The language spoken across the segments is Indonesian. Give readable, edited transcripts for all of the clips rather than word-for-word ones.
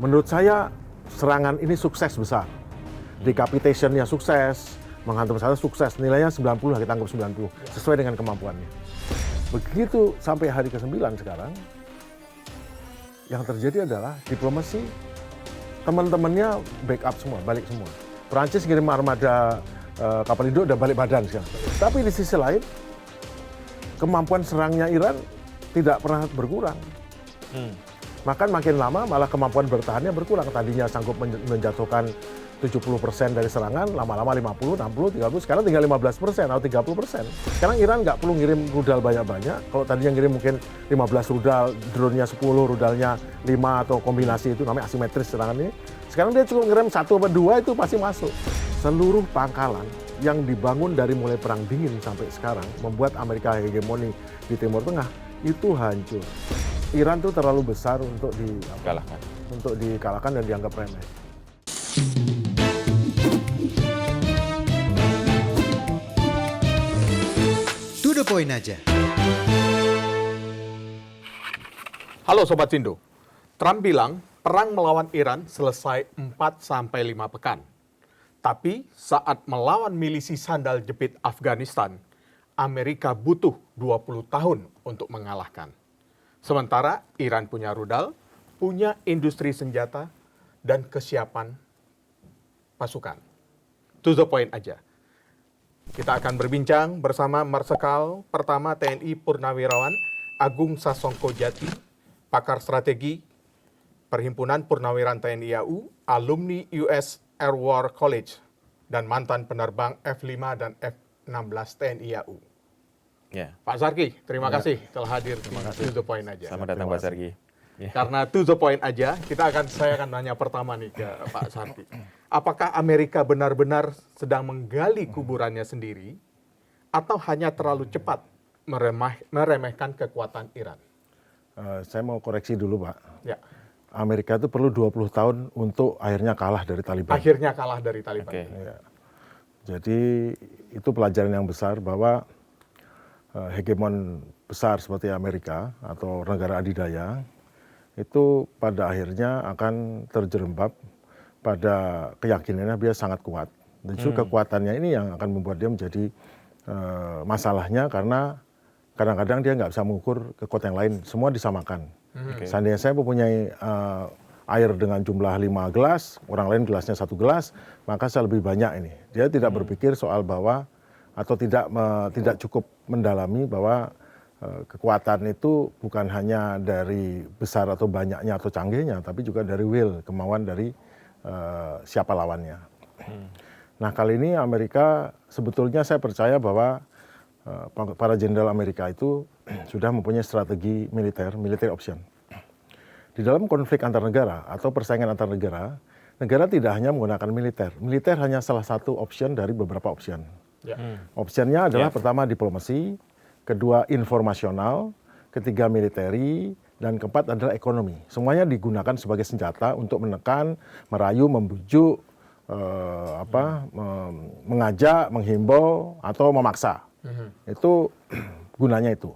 Menurut saya serangan ini sukses besar. Decapitation-nya sukses, menghantam saya sukses, nilainya 90, kita anggap 90, sesuai dengan kemampuannya. Begitu sampai hari ke-9 sekarang, yang terjadi adalah diplomasi, teman-temannya backup semua, balik semua. Perancis ngirim armada kapal induk udah balik badan sekarang. Tapi di sisi lain, kemampuan serangnya Iran tidak pernah berkurang. Bahkan makin lama malah kemampuan bertahannya berkurang. Tadinya sanggup menjatuhkan 70% dari serangan, lama-lama 50, 60, 30, sekarang tinggal 15% atau 30%. Sekarang Iran nggak perlu ngirim rudal banyak-banyak. Kalau tadinya ngirim mungkin 15 rudal, drone-nya 10, rudalnya 5 atau kombinasi itu namanya asimetris serangan ini. Sekarang dia cukup ngirim 1 atau 2 itu pasti masuk. Seluruh pangkalan yang dibangun dari mulai Perang Dingin sampai sekarang membuat Amerika hegemoni di Timur Tengah itu hancur. Iran itu terlalu besar untuk dikalahkan dan dianggap remeh. To the point aja. Halo Sobat Sindo, Trump bilang perang melawan Iran selesai 4-5 pekan. Tapi saat melawan milisi sandal jepit Afghanistan, Amerika butuh 20 tahun untuk mengalahkan. Sementara Iran punya rudal, punya industri senjata, dan kesiapan pasukan. To the point aja. Kita akan berbincang bersama Marsikal Pertama TNI Purnawirawan Agung Sasongko Jati, pakar strategi Perhimpunan Purnawirawan TNI AU, alumni US Air War College, dan mantan penerbang F-5 dan F-16 TNI AU. Ya. Pak Sarki, terima kasih telah hadir di To The Point aja. Selamat datang Pak Sarki. Ya. Karena To The Point aja, saya akan nanya pertama nih ke Pak Sarki. Apakah Amerika benar-benar sedang menggali kuburannya sendiri, atau hanya terlalu cepat meremehkan kekuatan Iran? Saya mau koreksi dulu, Pak. Ya. Amerika itu perlu 20 tahun untuk akhirnya kalah dari Taliban. Akhirnya kalah dari Taliban. Oke. Ya. Jadi itu pelajaran yang besar bahwa hegemon besar seperti Amerika atau negara adidaya itu pada akhirnya akan terjerembab pada keyakinannya dia sangat kuat. Dan justru kekuatannya ini yang akan membuat dia menjadi masalahnya karena kadang-kadang dia nggak bisa mengukur kekuatan yang lain, semua disamakan. Seandainya saya mempunyai air dengan jumlah 5 gelas, orang lain gelasnya 1 gelas, maka saya lebih banyak ini. Dia tidak berpikir soal bahwa atau tidak cukup mendalami bahwa kekuatan itu bukan hanya dari besar atau banyaknya atau canggihnya, tapi juga dari will, kemauan dari siapa lawannya. Nah kali ini Amerika sebetulnya saya percaya bahwa para jenderal Amerika itu sudah mempunyai strategi military option. Di dalam konflik antar negara atau persaingan antar negara, negara tidak hanya menggunakan militer. Militer hanya salah satu option dari beberapa option. Ya. Optionnya adalah pertama diplomasi, kedua informasional, ketiga militeri, dan keempat adalah ekonomi. Semuanya digunakan sebagai senjata untuk menekan, merayu, membujuk, mengajak, menghimbau, atau memaksa. Itu gunanya itu.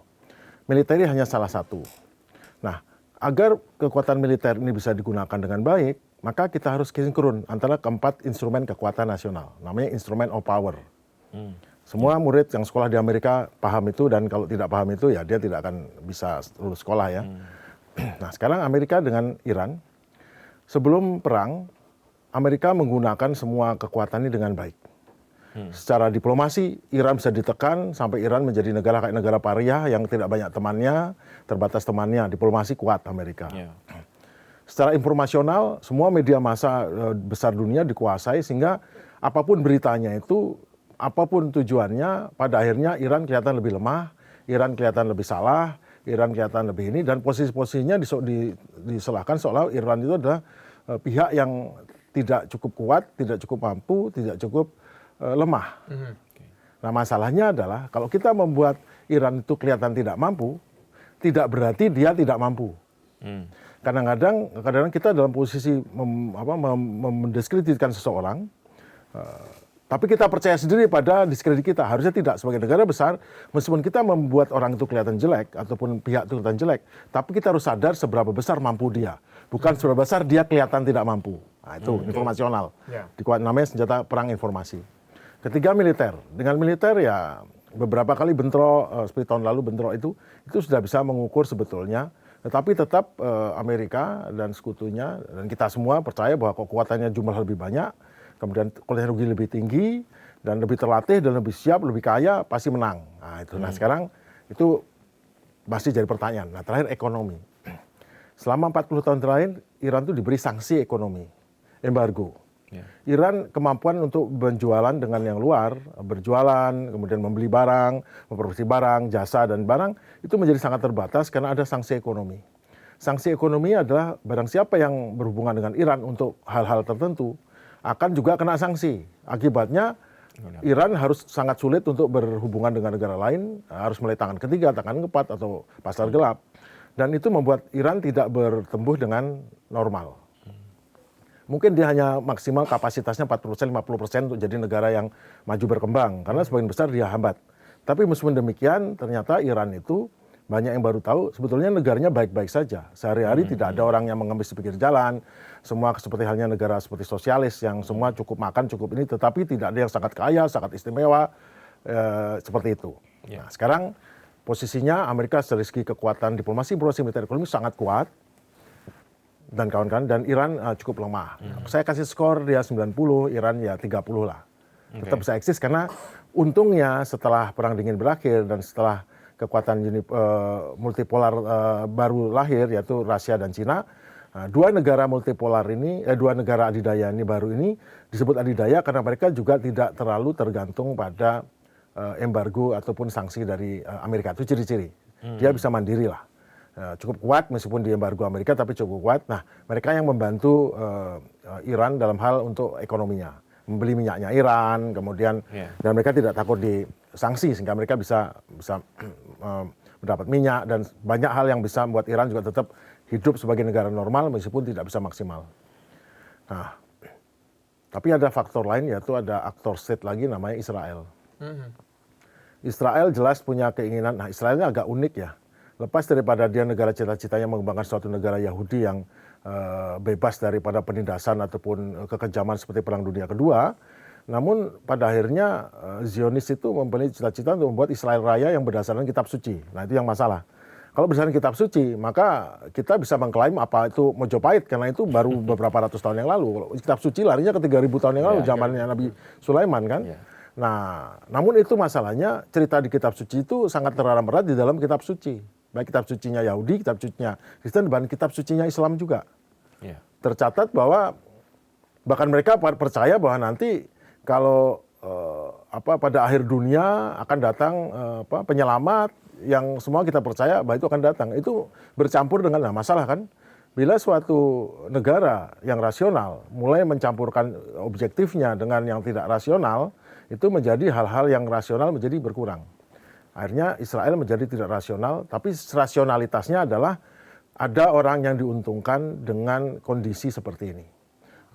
Militeri hanya salah satu. Nah, agar kekuatan militer ini bisa digunakan dengan baik, maka kita harus sinkron antara keempat instrumen kekuatan nasional. Namanya instrument of power. Semua murid yang sekolah di Amerika paham itu, dan kalau tidak paham itu ya dia tidak akan bisa lulus sekolah ya. Nah sekarang Amerika dengan Iran, sebelum perang, Amerika menggunakan semua kekuatan ini dengan baik. Secara diplomasi, Iran bisa ditekan sampai Iran menjadi negara kayak negara pariah yang tidak banyak temannya, terbatas temannya, diplomasi kuat Amerika. Secara informasional, semua media massa besar dunia dikuasai sehingga apapun beritanya itu, apapun tujuannya, pada akhirnya Iran kelihatan lebih lemah, Iran kelihatan lebih salah, Iran kelihatan lebih ini, dan posisi-posisinya diselahkan seolah Iran itu adalah pihak yang tidak cukup kuat, tidak cukup mampu, tidak cukup lemah. Nah masalahnya adalah kalau kita membuat Iran itu kelihatan tidak mampu, tidak berarti dia tidak mampu. Kadang-kadang kita dalam posisi mendiskreditkan seseorang, Tapi kita percaya sendiri pada diskredit kita. Harusnya tidak. Sebagai negara besar, meskipun kita membuat orang itu kelihatan jelek, ataupun pihak itu kelihatan jelek, tapi kita harus sadar seberapa besar mampu dia. Bukan seberapa besar dia kelihatan tidak mampu. Nah, itu informasional. Namanya senjata perang informasi. Ketiga, militer. Dengan militer ya beberapa kali bentrok, seperti tahun lalu bentrok itu sudah bisa mengukur sebetulnya. Tetapi tetap Amerika dan sekutunya, dan kita semua percaya bahwa kekuatannya jumlah lebih banyak, kemudian teknologi lebih tinggi, dan lebih terlatih, dan lebih siap, lebih kaya, pasti menang. Nah, itu. Nah, sekarang itu masih jadi pertanyaan. Nah, terakhir ekonomi. Selama 40 tahun terakhir, Iran itu diberi sanksi ekonomi, embargo. Iran kemampuan untuk berjualan dengan yang luar, berjualan, kemudian membeli barang, memproduksi barang, jasa, dan barang, itu menjadi sangat terbatas karena ada sanksi ekonomi. Sanksi ekonomi adalah barang siapa yang berhubungan dengan Iran untuk hal-hal tertentu, akan juga kena sanksi. Akibatnya Iran harus sangat sulit untuk berhubungan dengan negara lain, harus mulai tangan ketiga, tangan keempat, atau pasar gelap. Dan itu membuat Iran tidak bertumbuh dengan normal. Mungkin dia hanya maksimal kapasitasnya 40%, 50% untuk jadi negara yang maju berkembang. Karena sebagian besar dia hambat. Tapi meskipun demikian, ternyata Iran itu banyak yang baru tahu sebetulnya negaranya baik-baik saja. Sehari-hari tidak ada orang yang mengemis di pinggir jalan. Semua seperti halnya negara seperti sosialis yang semua cukup makan, cukup ini. Tetapi tidak ada yang sangat kaya, sangat istimewa. Seperti itu. Nah, sekarang posisinya Amerika dari segi kekuatan diplomasi, militer, ekonomi sangat kuat. Dan kawan-kawan. Dan Iran cukup lemah. Saya kasih skor dia 90, Iran ya 30 lah. Tetap bisa eksis karena untungnya setelah Perang Dingin berakhir dan setelah kekuatan multipolar baru lahir, yaitu Rusia dan Cina. Dua negara multipolar ini, dua negara adidaya ini baru ini disebut adidaya karena mereka juga tidak terlalu tergantung pada embargo ataupun sanksi dari Amerika. Itu ciri-ciri. Dia bisa mandiri lah. Cukup kuat meskipun di embargo Amerika, tapi cukup kuat. Nah, mereka yang membantu Iran dalam hal untuk ekonominya. Membeli minyaknya Iran, kemudian dan mereka tidak takut disanksi sehingga mereka bisa mendapat minyak dan banyak hal yang bisa membuat Iran juga tetap hidup sebagai negara normal meskipun tidak bisa maksimal. Nah, tapi ada faktor lain yaitu ada aktor state lagi namanya Israel. Israel jelas punya keinginan. Nah, Israel ini agak unik ya. Lepas daripada dia negara cita-citanya mengembangkan suatu negara Yahudi yang bebas daripada penindasan ataupun kekejaman seperti Perang Dunia Kedua, namun pada akhirnya Zionis itu mempunyai cita-cita untuk membuat Israel Raya yang berdasarkan kitab suci. Nah, itu yang masalah. Kalau berdasarkan kitab suci, maka kita bisa mengklaim apa itu Mojopahit, karena itu baru beberapa ratus tahun yang lalu. Kalau kitab suci larinya ke 3000 tahun yang lalu, zamannya Nabi Sulaiman kan. Nah, namun itu masalahnya cerita di kitab suci itu sangat terarah-merat di dalam kitab suci. Baik kitab sucinya Yahudi, kitab sucinya Kristen, dan kitab sucinya Islam juga. Tercatat bahwa bahkan mereka percaya bahwa nanti kalau pada akhir dunia akan datang penyelamat yang semua kita percaya bahwa itu akan datang. Itu bercampur dengan masalah kan. Bila suatu negara yang rasional mulai mencampurkan objektifnya dengan yang tidak rasional, itu menjadi hal-hal yang rasional menjadi berkurang. Akhirnya Israel menjadi tidak rasional, tapi rasionalitasnya adalah ada orang yang diuntungkan dengan kondisi seperti ini.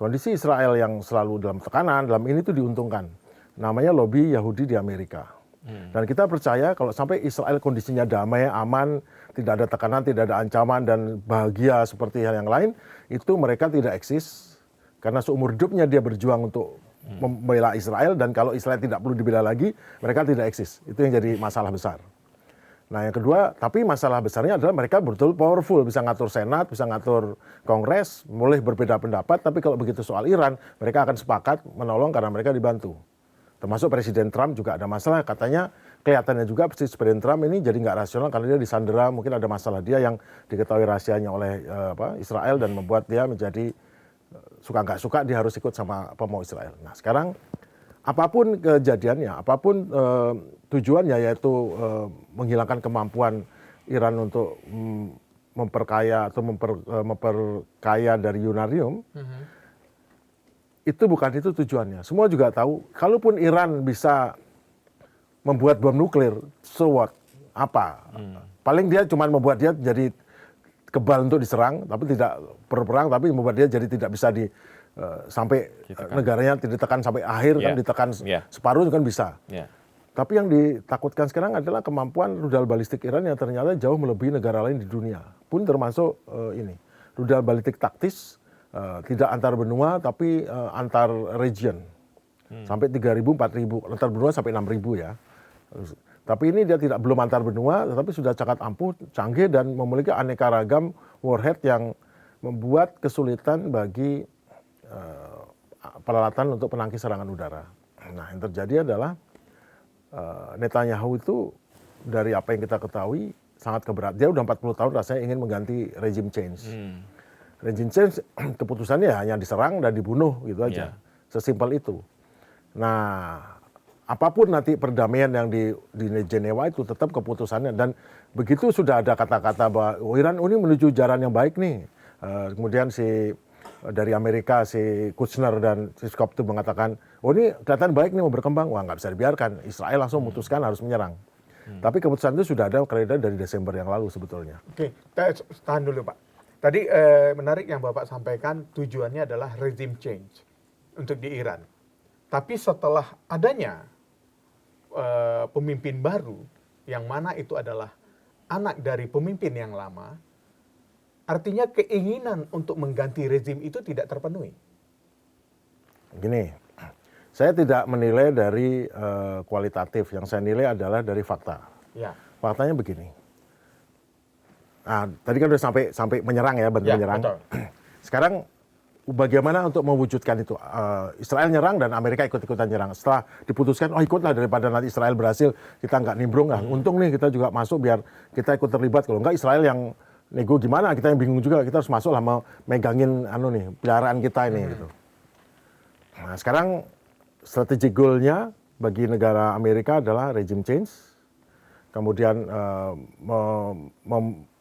Kondisi Israel yang selalu dalam tekanan, dalam ini tuh diuntungkan. Namanya lobby Yahudi di Amerika. Dan kita percaya kalau sampai Israel kondisinya damai, aman, tidak ada tekanan, tidak ada ancaman, dan bahagia seperti hal yang lain, itu mereka tidak eksis. Karena seumur hidupnya dia berjuang untuk membela Israel, dan kalau Israel tidak perlu dibela lagi, mereka tidak eksis. Itu yang jadi masalah besar. Nah, yang kedua, tapi masalah besarnya adalah mereka betul powerful, bisa ngatur Senat, bisa ngatur Kongres, boleh berbeda pendapat, tapi kalau begitu soal Iran, mereka akan sepakat menolong karena mereka dibantu. Termasuk Presiden Trump juga ada masalah, katanya kelihatannya juga Presiden Trump ini jadi nggak rasional karena dia disandera, mungkin ada masalah dia yang diketahui rahasianya oleh Israel dan membuat dia menjadi suka nggak suka dia harus ikut sama pemau Israel. Nah, sekarang apapun kejadiannya, apapun tujuannya, yaitu menghilangkan kemampuan Iran untuk memperkaya atau memperkaya dari uranium, itu bukan itu tujuannya. Semua juga tahu, kalaupun Iran bisa membuat bom nuklir, so what? Apa? Paling dia cuma membuat dia jadi kebal untuk diserang, tapi tidak berperang, tapi membuat dia jadi tidak bisa sampai negaranya ditekan sampai akhir kan, ditekan separuh kan bisa. Tapi yang ditakutkan sekarang adalah kemampuan rudal balistik Iran yang ternyata jauh melebihi negara lain di dunia. Pun termasuk ini, rudal balistik taktis, tidak antar benua tapi antar region. Sampai 3.000, 4.000, antar benua sampai 6.000 ya. Tapi ini dia belum antar benua, tetapi sudah cakat ampuh, canggih dan memiliki aneka ragam warhead yang membuat kesulitan bagi peralatan untuk penangkis serangan udara. Nah, yang terjadi adalah Netanyahu itu dari apa yang kita ketahui sangat keberatan. Dia udah 40 tahun rasanya ingin mengganti regime change. Regime change keputusannya hanya diserang dan dibunuh gitu aja. Sesimpel itu. Nah, apapun nanti perdamaian yang di Jenewa itu tetap keputusannya, dan begitu sudah ada kata-kata bahwa Iran ini menuju jalan yang baik nih. Kemudian dari Amerika si Kushner dan si Scott itu mengatakan, oh ini kelihatan baik nih mau berkembang, wah nggak bisa dibiarkan. Israel langsung memutuskan harus menyerang. Tapi keputusan itu sudah ada dari Desember yang lalu sebetulnya. Oke, tahan dulu Pak. Tadi menarik yang Bapak sampaikan, tujuannya adalah regime change untuk di Iran. Tapi setelah adanya pemimpin baru, yang mana itu adalah anak dari pemimpin yang lama, artinya keinginan untuk mengganti rezim itu tidak terpenuhi. Gini, saya tidak menilai dari kualitatif, yang saya nilai adalah dari fakta. Ya. Faktanya begini. Nah, tadi kan udah sampai menyerang ya, bantu menyerang. Betul. Sekarang bagaimana untuk mewujudkan itu? Israel nyerang dan Amerika ikut-ikutan nyerang. Setelah diputuskan, oh ikutlah daripada nanti Israel berhasil, kita nggak nimbrung. Untung nih kita juga masuk biar kita ikut terlibat. Kalau nggak Israel yang nego gimana, kita yang bingung juga, kita harus masuk lah mau megangin peliharaan kita ini gitu. Nah, sekarang strategi goalnya bagi negara Amerika adalah regime change, kemudian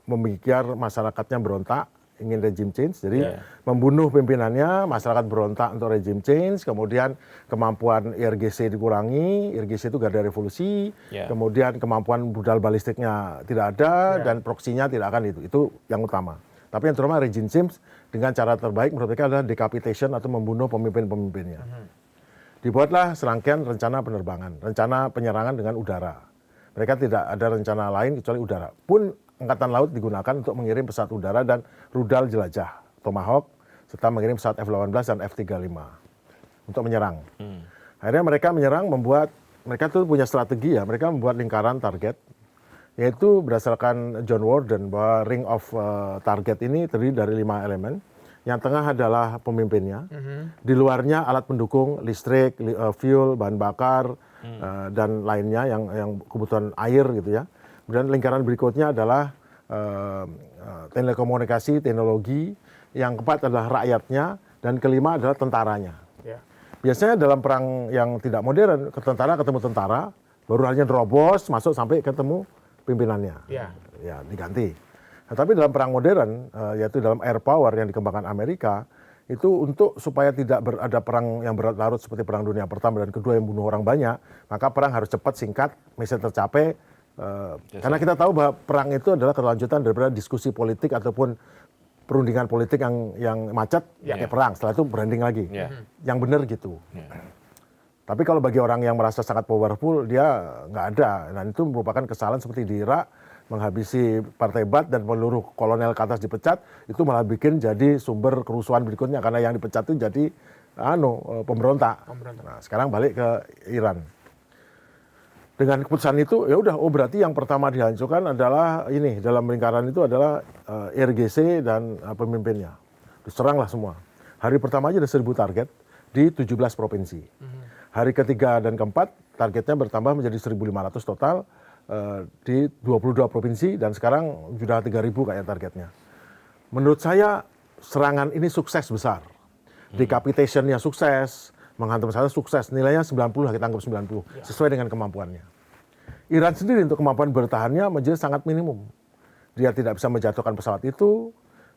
memikir masyarakatnya berontak, ingin regime change, jadi membunuh pimpinannya, masyarakat berontak untuk regime change, kemudian kemampuan IRGC dikurangi, IRGC itu garda revolusi, kemudian kemampuan rudal balistiknya tidak ada, dan proksinya tidak akan itu yang utama. Tapi yang terutama regime change dengan cara terbaik menurut mereka adalah decapitation atau membunuh pemimpin-pemimpinnya. Dibuatlah serangkaian rencana penerbangan, rencana penyerangan dengan udara. Mereka tidak ada rencana lain kecuali udara. Pun Angkatan Laut digunakan untuk mengirim pesawat udara dan rudal jelajah Tomahawk, serta mengirim pesawat F-18 dan F-35 untuk menyerang. Akhirnya mereka menyerang, mereka tuh punya strategi ya, mereka membuat lingkaran target, yaitu berdasarkan John Warden bahwa ring of target ini terdiri dari 5 elemen. Yang tengah adalah pemimpinnya, di luarnya alat pendukung, listrik, fuel, bahan bakar, dan lainnya yang kebutuhan air gitu ya. Kemudian lingkaran berikutnya adalah telekomunikasi, teknologi. Yang keempat adalah rakyatnya. Dan kelima adalah tentaranya. Biasanya dalam perang yang tidak modern, tentara ketemu tentara, baru hanya terobos, masuk sampai ketemu pimpinannya. Ya, diganti. Nah, tapi dalam perang modern, yaitu dalam air power yang dikembangkan Amerika, itu untuk supaya tidak ada perang yang berlarut seperti Perang Dunia Pertama dan Kedua yang bunuh orang banyak, maka perang harus cepat, singkat, misi tercapai. Karena kita tahu bahwa perang itu adalah kelanjutan daripada diskusi politik ataupun perundingan politik yang macet, kayak perang. Setelah itu branding lagi. Yang benar gitu. Tapi kalau bagi orang yang merasa sangat powerful, dia nggak ada. Dan itu merupakan kesalahan seperti di Irak, menghabisi partai Baath dan seluruh kolonel ke atas dipecat, itu malah bikin jadi sumber kerusuhan berikutnya. Karena yang dipecat itu jadi pemberontak. Nah, sekarang balik ke Iran. Dengan keputusan itu, ya udah, berarti yang pertama dihancurkan adalah ini, dalam lingkaran itu adalah IRGC dan pemimpinnya. Diseranglah semua. Hari pertama aja ada 1.000 target di 17 provinsi. Hari ketiga dan keempat, targetnya bertambah menjadi 1.500 total di 22 provinsi, dan sekarang sudah 3.000 kayak targetnya. Menurut saya, serangan ini sukses besar. Decapitation-nya sukses, menghantam saya sukses, nilainya 90 lah, kita anggap 90, sesuai dengan kemampuannya. Iran sendiri untuk kemampuan bertahannya menjadi sangat minimum. Dia tidak bisa menjatuhkan pesawat itu,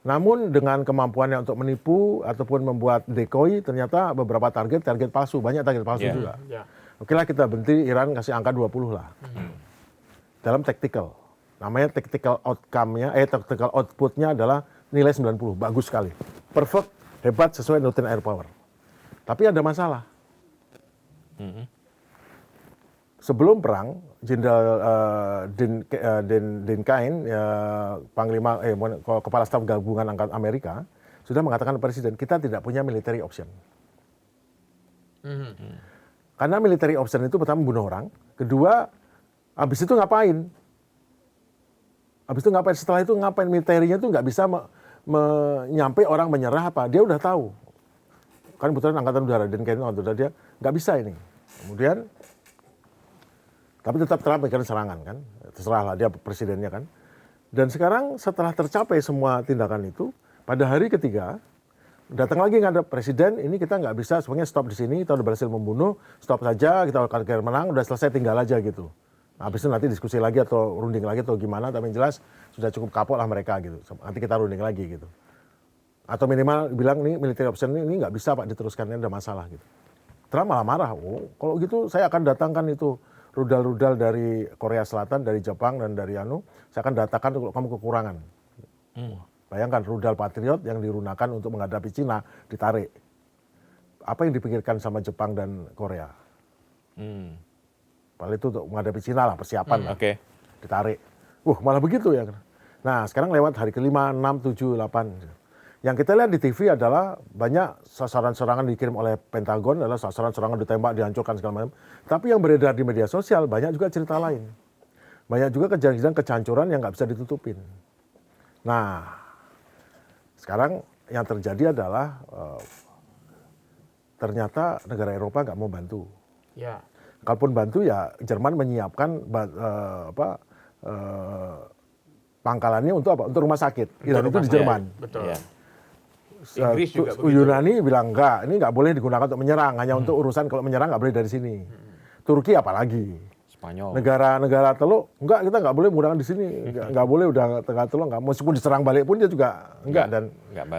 namun dengan kemampuannya untuk menipu ataupun membuat decoy, ternyata beberapa target palsu, banyak target palsu juga. Oke lah, kita berhenti, Iran kasih angka 20 lah. Dalam tactical. Namanya tactical tactical output-nya adalah nilai 90, bagus sekali. Perfect, hebat, sesuai doktrin air power. Tapi ada masalah. Sebelum perang, Jenderal Dean Cain, Panglima Kepala Staf Gabungan Angkatan Amerika, sudah mengatakan ke Presiden, kita tidak punya military option. Karena military option itu pertama bunuh orang, kedua, habis itu ngapain? Setelah itu ngapain? Militernya itu nggak bisa menyampai orang menyerah apa. Dia udah tahu. Kan kebetulan Angkatan Udara, Dean Cain udah dia nggak bisa ini. Kemudian tapi tetap Trump melakukan serangan kan, terserahlah dia presidennya kan. Dan sekarang setelah tercapai semua tindakan itu, pada hari ketiga datang lagi ngadep presiden, ini kita nggak bisa, sebenarnya stop di sini, kita udah berhasil membunuh, stop saja, kita akan menang, udah selesai tinggal aja gitu. Habis itu nanti diskusi lagi atau runding lagi atau gimana, tapi yang jelas sudah cukup kapok lah mereka gitu. Nanti kita runding lagi gitu. Atau minimal bilang nih military option ini nggak bisa Pak diteruskan, ini ada masalah gitu. Trump malah marah, oh kalau gitu saya akan datangkan itu rudal-rudal dari Korea Selatan, dari Jepang, dan dari saya akan datangkan kalau kamu kekurangan. Bayangkan rudal Patriot yang digunakan untuk menghadapi Cina ditarik. Apa yang dipikirkan sama Jepang dan Korea? Paling itu untuk menghadapi Cina lah, persiapan lah. Ditarik. Malah begitu ya. Nah sekarang lewat hari ke-5, 6, 7, 8. Yang kita lihat di TV adalah banyak sasaran serangan dikirim oleh Pentagon, adalah sasaran serangan ditembak, dihancurkan segala macam. Tapi yang beredar di media sosial banyak juga cerita lain. Banyak juga kejadian kecancuran yang nggak bisa ditutupin. Nah, sekarang yang terjadi adalah ternyata negara Eropa nggak mau bantu. Ya. Kalaupun bantu ya Jerman menyiapkan pangkalannya untuk apa? Untuk rumah sakit. Iran itu di Jerman. Betul. Ya. Inggris juga begitu. Yunani bilang enggak, ini nggak boleh digunakan untuk menyerang, hanya untuk urusan kalau menyerang nggak boleh dari sini. Turki apalagi. Spanyol. Negara-negara Teluk, enggak kita nggak boleh menggunakan di sini, nggak boleh udah Tengah Teluk nggak. Meskipun diserang balik pun dia juga enggak.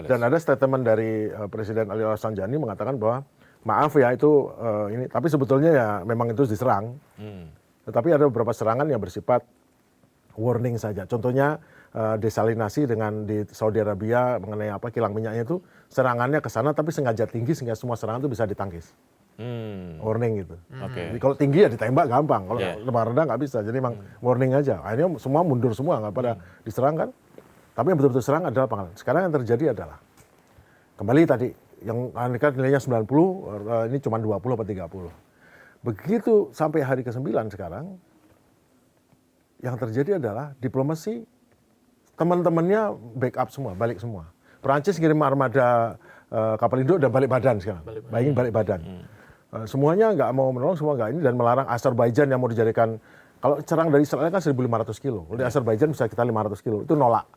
Dan ada statement dari Presiden Ali Rafsanjani mengatakan bahwa maaf ya itu ini, tapi sebetulnya ya memang itu diserang. Tetapi ada beberapa serangan yang bersifat warning saja. Contohnya desalinasi dengan di Saudi Arabia mengenai kilang minyaknya itu serangannya ke sana tapi sengaja tinggi sehingga semua serangan itu bisa ditangkis. Warning gitu. Jadi kalau tinggi ya ditembak gampang, kalau rendah nggak bisa. Jadi memang warning aja. Akhirnya semua mundur semua, nggak pada diserang kan. Tapi yang betul-betul serang adalah pangkalan. Sekarang yang terjadi adalah kembali tadi yang Amerika nilainya 90, ini cuma 20 atau 30. Begitu sampai hari ke-9 sekarang, yang terjadi adalah diplomasi teman-temannya backup semua, balik semua. Perancis ngirim armada kapal induk dan balik badan sekarang. Bayangin balik badan. Semuanya nggak mau menolong, semua nggak ini, dan melarang Azerbaijan yang mau dijadikan, kalau serang dari Israel kan 1.500 kilo. Kalau di Azerbaijan bisa kita 500 kilo, itu nolak.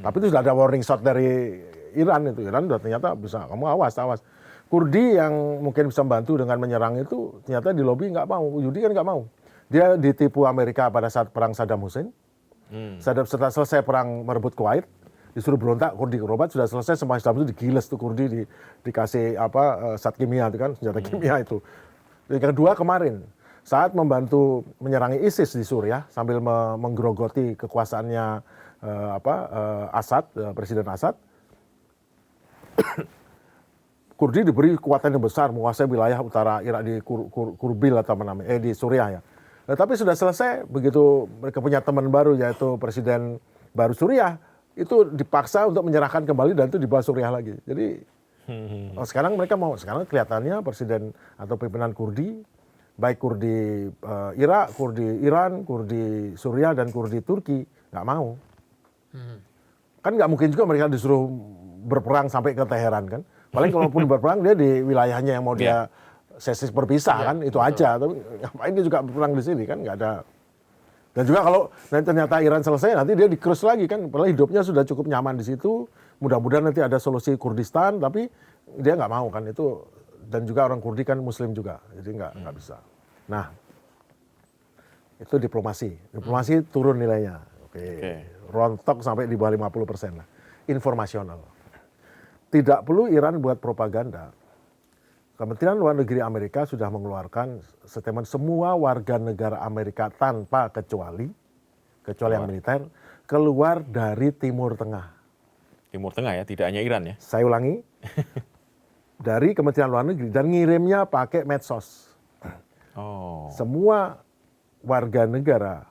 Tapi itu sudah ada warning shot dari Iran itu. Iran udah ternyata bisa, kamu awas. Kurdi yang mungkin bisa membantu dengan menyerang itu, ternyata di lobi nggak mau. Yudi kan nggak mau. Dia ditipu Amerika pada saat perang Saddam Hussein. Setelah selesai perang merebut Kuwait, disuruh berontak, Kurdi berobat, sudah selesai, semua Saddam itu digiles tuh Kurdi, dikasih zat kimia itu kan, senjata kimia itu. Yang kedua kemarin, saat membantu menyerangi ISIS di Suriah sambil menggerogoti kekuasaannya Assad, Presiden Assad, Kurdi diberi kekuatan yang besar menguasai wilayah utara Irak di Kurbil atau apa namanya, di Suriah ya. Nah, tapi sudah selesai, begitu mereka punya teman baru yaitu Presiden baru Suriah, itu dipaksa untuk menyerahkan kembali dan itu dibawa Suriah lagi. Jadi sekarang mereka mau, sekarang kelihatannya Presiden atau pimpinan Kurdi, baik Kurdi Irak, Kurdi Iran, Kurdi Suriah dan Kurdi Turki nggak mau. Kan nggak mungkin juga mereka disuruh berperang sampai ke Teheran kan. Paling kalaupun berperang dia di wilayahnya yang mau dia sesis berpisah kan, itu aja. Tapi ngapain dia juga berperang di sini kan, nggak ada. Dan juga kalau ternyata Iran selesai, nanti dia di-cruise lagi kan. Padahal hidupnya sudah cukup nyaman di situ. Mudah-mudahan nanti ada solusi Kurdistan, tapi dia nggak mau kan itu. Dan juga orang Kurdi kan Muslim juga, jadi nggak bisa. Nah, itu diplomasi. Diplomasi turun nilainya. Oke. Rontok sampai di bawah 50% lah. Informasional. Tidak perlu Iran buat propaganda. Kementerian Luar Negeri Amerika sudah mengeluarkan statement semua warga negara Amerika tanpa kecuali kecuali yang militer, keluar dari Timur Tengah. Timur Tengah ya, tidak hanya Iran ya. Saya ulangi, dari Kementerian Luar Negeri dan ngirimnya pakai medsos. Oh, Semua warga negara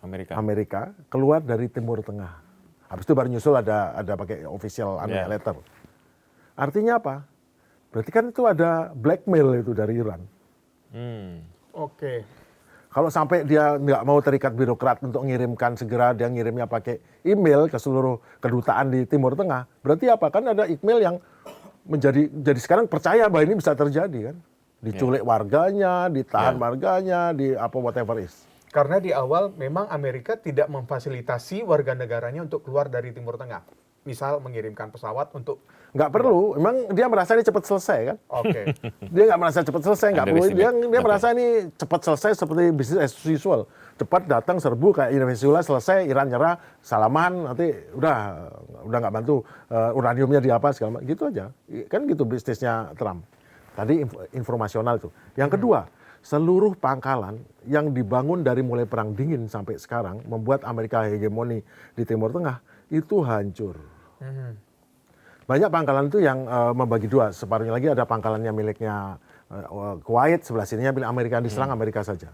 Amerika. Amerika keluar dari Timur Tengah. Habis itu baru nyusul ada pakai official letter. Artinya apa? Berarti kan itu ada blackmail itu dari Iran. Oke. Kalau sampai dia nggak mau terikat birokrat untuk mengirimkan segera, dia ngirimnya pakai email ke seluruh kedutaan di Timur Tengah. Berarti apa? Kan ada email yang jadi sekarang percaya bahwa ini bisa terjadi kan? Diculik warganya, ditahan warganya, di apa whatever is. Karena di awal memang Amerika tidak memfasilitasi warga negaranya untuk keluar dari Timur Tengah. Misal mengirimkan pesawat untuk Nggak perlu, memang dia merasa ini cepat selesai kan? Oke. Dia nggak merasa cepat selesai, nggak perlu. Dia merasa ini cepat selesai seperti bisnis as usual. Cepat datang serbu kayak Venezuela selesai, Iran nyerah, salaman, nanti udah nggak bantu uraniumnya di apa segala macam, gitu aja. Kan gitu bisnisnya Trump. Tadi informasional itu. Yang kedua, seluruh pangkalan yang dibangun dari mulai Perang Dingin sampai sekarang membuat Amerika hegemoni di Timur Tengah itu hancur. Banyak pangkalan itu yang membagi dua. Separuhnya lagi ada pangkalannya miliknya Kuwait, sebelah sininya milik Amerika, diserang Amerika saja.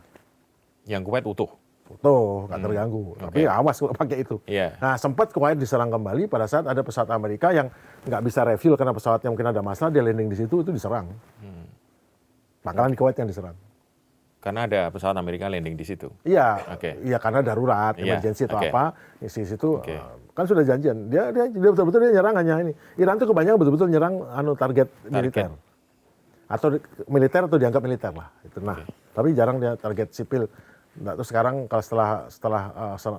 Yang Kuwait utuh. Utuh, nggak terganggu. Tapi awas kalau pakai itu. Iya. Nah, sempat Kuwait diserang kembali pada saat ada pesawat Amerika yang nggak bisa refuel karena pesawatnya mungkin ada masalah, dia landing di situ, itu diserang. Pangkalan di Kuwait yang diserang. Karena ada pesawat Amerika landing di situ. Iya, Oke. iya karena darurat, Iya, emergency atau oke. apa, di situ Oke. kan sudah janjian. Dia betul-betul dia nyerang hanya ini. Iran tuh kebanyakan betul-betul nyerang target militer. Atau militer atau dianggap militer lah. Itu nah. Tapi jarang dia target sipil. Nah, terus sekarang kalau setelah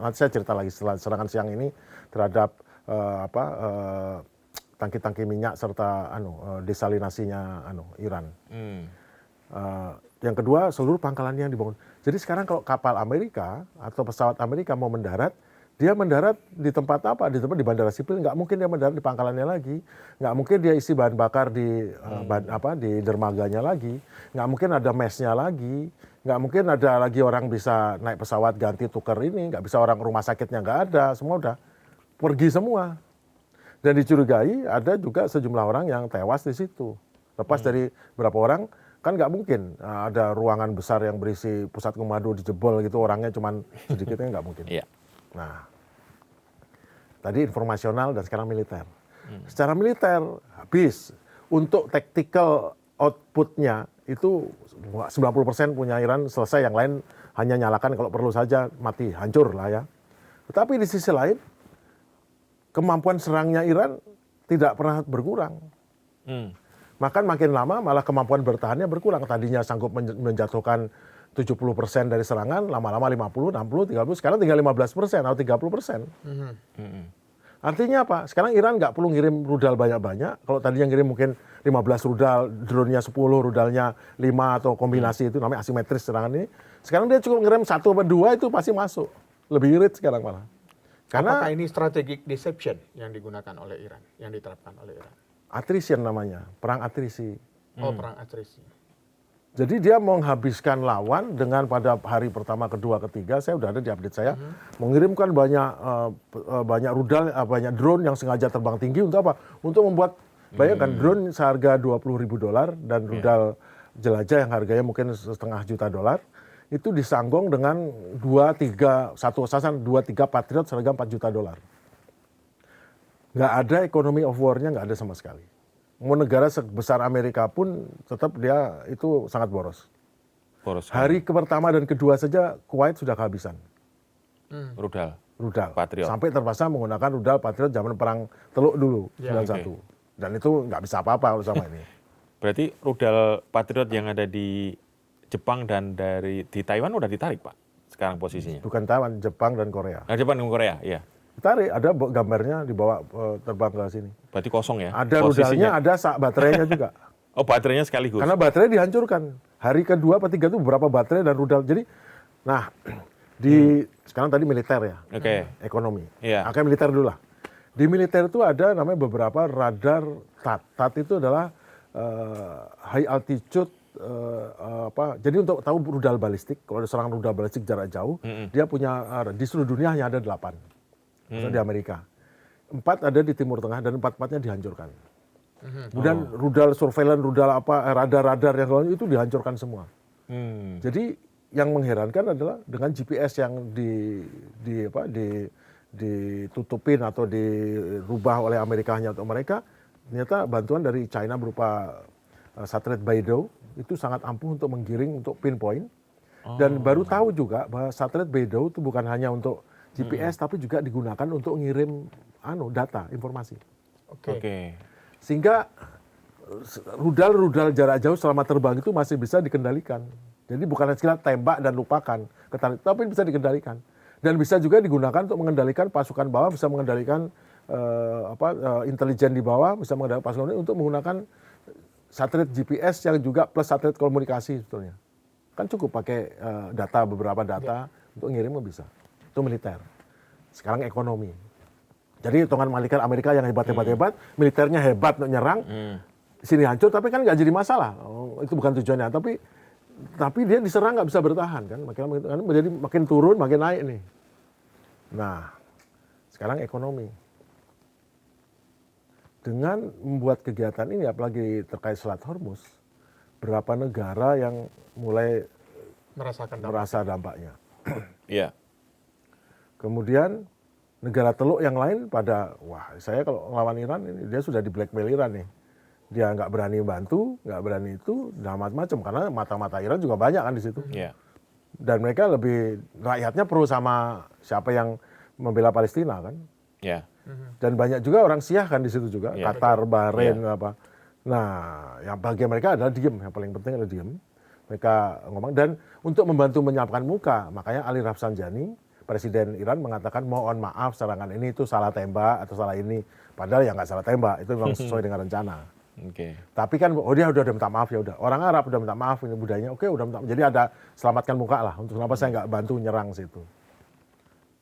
nanti saya cerita lagi setelah serangan siang ini terhadap tangki-tangki minyak serta desalinasinya Iran. Yang kedua, seluruh pangkalannya yang dibangun. Jadi sekarang kalau kapal Amerika atau pesawat Amerika mau mendarat, dia mendarat di tempat apa? Di tempat di bandara sipil, nggak mungkin dia mendarat di pangkalannya lagi, nggak mungkin dia isi bahan bakar di di dermaganya lagi, nggak mungkin ada mesnya lagi, nggak mungkin ada lagi orang bisa naik pesawat ganti tuker ini, nggak bisa orang rumah sakitnya nggak ada, semua udah pergi semua. Dan dicurigai ada juga sejumlah orang yang tewas di situ. Lepas dari berapa orang, kan nggak mungkin ada ruangan besar yang berisi pusat komando dijebol gitu, orangnya cuma sedikitnya nggak mungkin. Iya. Nah, tadi informasional dan sekarang militer. Secara militer habis. Untuk tactical outputnya itu 90% punya Iran selesai, yang lain hanya nyalakan kalau perlu saja, mati, hancur lah ya. Tetapi di sisi lain, kemampuan serangnya Iran tidak pernah berkurang. Bahkan makin lama malah kemampuan bertahannya berkurang. Tadinya sanggup menjatuhkan 70% dari serangan, lama-lama 50, 60, 30, sekarang tinggal 15% atau 30%. Artinya apa? Sekarang Iran nggak perlu ngirim rudal banyak-banyak. Kalau tadinya ngirim mungkin 15 rudal, drone-nya 10, rudalnya 5 atau kombinasi itu namanya asimetris serangan ini. Sekarang dia cukup ngirim 1 atau 2 itu pasti masuk. Lebih irit sekarang malah. Karena apakah ini strategic deception yang digunakan oleh Iran, yang diterapkan oleh Iran? attrition namanya, perang atrisi. Oh, perang atrisi. Jadi dia menghabiskan lawan dengan pada hari pertama, kedua, ketiga, saya udah ada di update saya, mengirimkan banyak rudal, banyak drone yang sengaja terbang tinggi untuk apa? Untuk membuat, bayangkan drone seharga $20.000 dan rudal jelajah yang harganya mungkin $1,5 juta, itu disanggong dengan 2-3 Patriot seharga $4 juta. Nggak ada economy of war-nya, nggak ada sama sekali. Mau negara sebesar Amerika pun tetap dia itu sangat boros. Hari pertama dan kedua saja Kuwait sudah kehabisan. Rudal. Patriot. Sampai terpaksa menggunakan rudal Patriot zaman perang Teluk dulu, 91. Dan itu nggak bisa apa-apa sama ini. Berarti rudal Patriot yang ada di Jepang dan di Taiwan udah ditarik, Pak, sekarang posisinya? Bukan Taiwan, Jepang dan Korea. Nah, Jepang dan Korea, iya. Ditarik, ada gambarnya dibawa terbang ke sini. Berarti kosong ya? Ada rudalnya, ada baterainya juga. Oh, baterainya sekaligus? Karena baterai dihancurkan. Hari kedua, ketiga itu beberapa baterai dan rudal. Jadi, nah, sekarang tadi militer ya, ekonomi. Iya. Oke, militer dulu lah. Di militer itu ada namanya beberapa radar TAT. TAT itu adalah high altitude Jadi untuk tahu rudal balistik, kalau ada serangan rudal balistik jarak jauh, dia punya di seluruh dunia hanya ada 8. Maksudnya di Amerika. 4 ada di Timur Tengah dan 4-4-nya dihancurkan. Kemudian rudal surveillance, rudal radar-radar yang lain itu dihancurkan semua. Jadi yang mengherankan adalah dengan GPS yang ditutupin atau dirubah oleh Amerika hanya untuk mereka, ternyata bantuan dari China berupa satelit Beidou itu sangat ampuh untuk menggiring untuk pinpoint. Dan baru tahu juga bahwa satelit Beidou itu bukan hanya untuk GPS tapi juga digunakan untuk ngirim data, informasi. Oke. Sehingga rudal jarak jauh selama terbang itu masih bisa dikendalikan. Jadi bukan sekedar tembak dan lupakan, tapi bisa dikendalikan. Dan bisa juga digunakan untuk mengendalikan pasukan bawah, bisa mengendalikan intelijen di bawah, bisa mengendalikan pasukan untuk menggunakan satelit GPS yang juga plus satelit komunikasi sebetulnya. Kan cukup pakai beberapa data untuk ngirim bisa. Itu militer. Sekarang ekonomi. Jadi hitungan militar Amerika yang hebat, militernya hebat untuk nyerang, sini hancur, tapi kan nggak jadi masalah. Itu bukan tujuannya. Tapi dia diserang nggak bisa bertahan kan, jadi makin turun, makin naik nih. Nah, sekarang ekonomi. Dengan membuat kegiatan ini, apalagi terkait Selat Hormuz, berapa negara yang mulai merasa dampaknya. Iya. Kemudian negara teluk yang lain saya kalau ngelawan Iran, dia sudah di blackmail Iran nih. Dia nggak berani bantu, nggak berani itu, dan macam-macam. Karena mata-mata Iran juga banyak kan di situ. Iya. Dan mereka rakyatnya pro sama siapa yang membela Palestina kan. Iya. Dan banyak juga orang Syiah kan di situ juga, Qatar, Bahrain, apa. Nah, yang bagi mereka adalah diem, yang paling penting adalah diem. Mereka ngomong, dan untuk membantu menyiapkan muka, makanya Ali Rafsanjani, Presiden Iran mengatakan mohon maaf serangan ini itu salah tembak atau salah ini. Padahal ya nggak salah tembak, itu memang sesuai dengan rencana. Oke. Tapi kan dia udah minta maaf, ya udah. Orang Arab udah minta maaf, ini budayanya oke udah minta maaf. Jadi ada selamatkan muka lah untuk kenapa saya nggak bantu nyerang situ.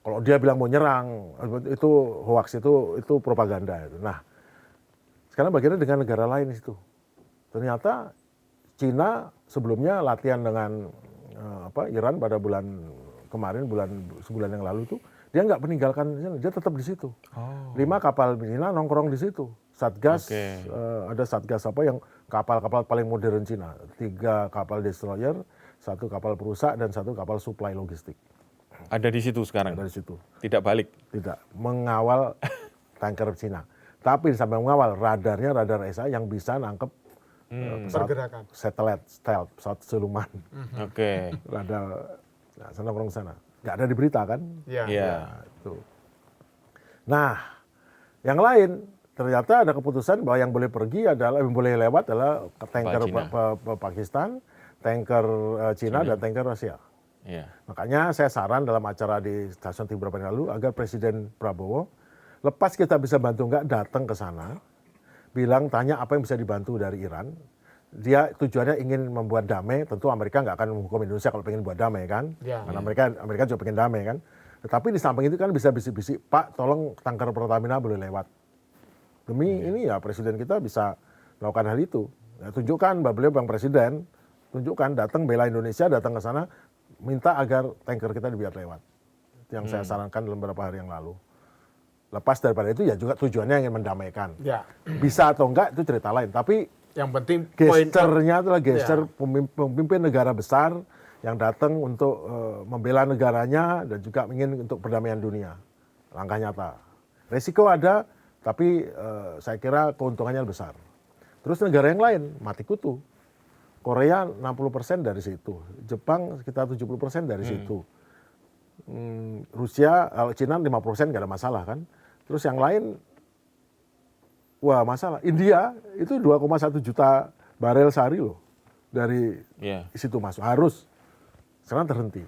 Kalau dia bilang mau nyerang, itu hoax, itu propaganda itu. Nah, sekarang bagaimana dengan negara lain itu? Ternyata Cina sebelumnya latihan dengan Iran pada bulan kemarin, sebulan yang lalu itu, dia nggak meninggalkan, dia tetap di situ. 5 kapal Cina nongkrong di situ. Satgas, ada Satgas yang kapal-kapal paling modern Cina. 3 kapal destroyer, 1 kapal perusak, dan 1 kapal supply logistik. Ada di situ sekarang? Ada di situ. Tidak balik? Tidak, mengawal tanker Cina. Tapi sampai mengawal, radarnya radar ESA yang bisa nangkep pergerakan satelit, stealth, pesawat siluman. Oke. Radar, sana orang sana. Nggak ada di berita kan? Iya. Itu. Nah, yang lain, ternyata ada keputusan bahwa yang boleh pergi adalah, yang boleh lewat adalah tanker Pakistan, tanker Cina, dan tanker Rusia. Iya. Makanya saya saran dalam acara di stasiun TV beberapa hari lalu agar Presiden Prabowo lepas kita bisa bantu nggak datang ke sana, tanya apa yang bisa dibantu dari Iran. Dia tujuannya ingin membuat damai, tentu Amerika nggak akan menghukum Indonesia kalau pengen buat damai kan, karena Amerika juga pengen damai kan. Tetapi di samping itu kan bisa bisik-bisik, Pak tolong tanker Pertamina boleh lewat. Demi ini ya Presiden kita bisa melakukan hal itu. Ya, tunjukkan beliau Bang Presiden, tunjukkan datang bela Indonesia, datang ke sana, minta agar tanker kita dibiar lewat. Itu yang saya sarankan dalam beberapa hari yang lalu. Lepas daripada itu ya juga tujuannya ingin mendamaikan. Ya. Bisa atau enggak itu cerita lain. Tapi yang penting gesturnya adalah gestur pemimpin negara besar yang datang untuk membela negaranya dan juga ingin untuk perdamaian dunia. Langkah nyata. Resiko ada, tapi saya kira keuntungannya besar. Terus negara yang lain mati kutu. Korea 60% dari situ, Jepang sekitar 70% dari situ, Rusia, Cina 5% nggak ada masalah kan. Terus yang lain, wah masalah. India itu 2,1 juta barel sehari loh dari situ masuk, harus. Sekarang terhenti.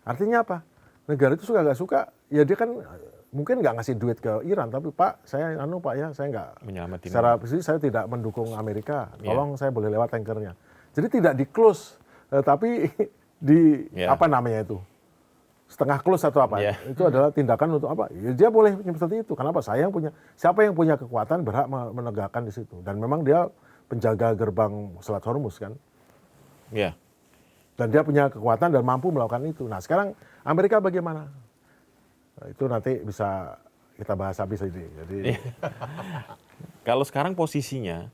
Artinya apa? Negara itu suka nggak suka, ya dia kan mungkin nggak ngasih duit ke Iran, tapi Pak, saya saya nggak, secara presisi saya tidak mendukung Amerika, tolong saya boleh lewat tankernya. Jadi tidak di close, tapi di apa namanya itu, setengah close atau apa, itu adalah tindakan untuk apa? Ya, dia boleh seperti itu. Kenapa? Siapa yang punya kekuatan berhak menegakkan di situ. Dan memang dia penjaga gerbang Selat Hormuz kan. Ya. Dan dia punya kekuatan dan mampu melakukan itu. Nah sekarang Amerika bagaimana? Nah, itu nanti bisa kita bahas habis ini. Jadi Kalau sekarang posisinya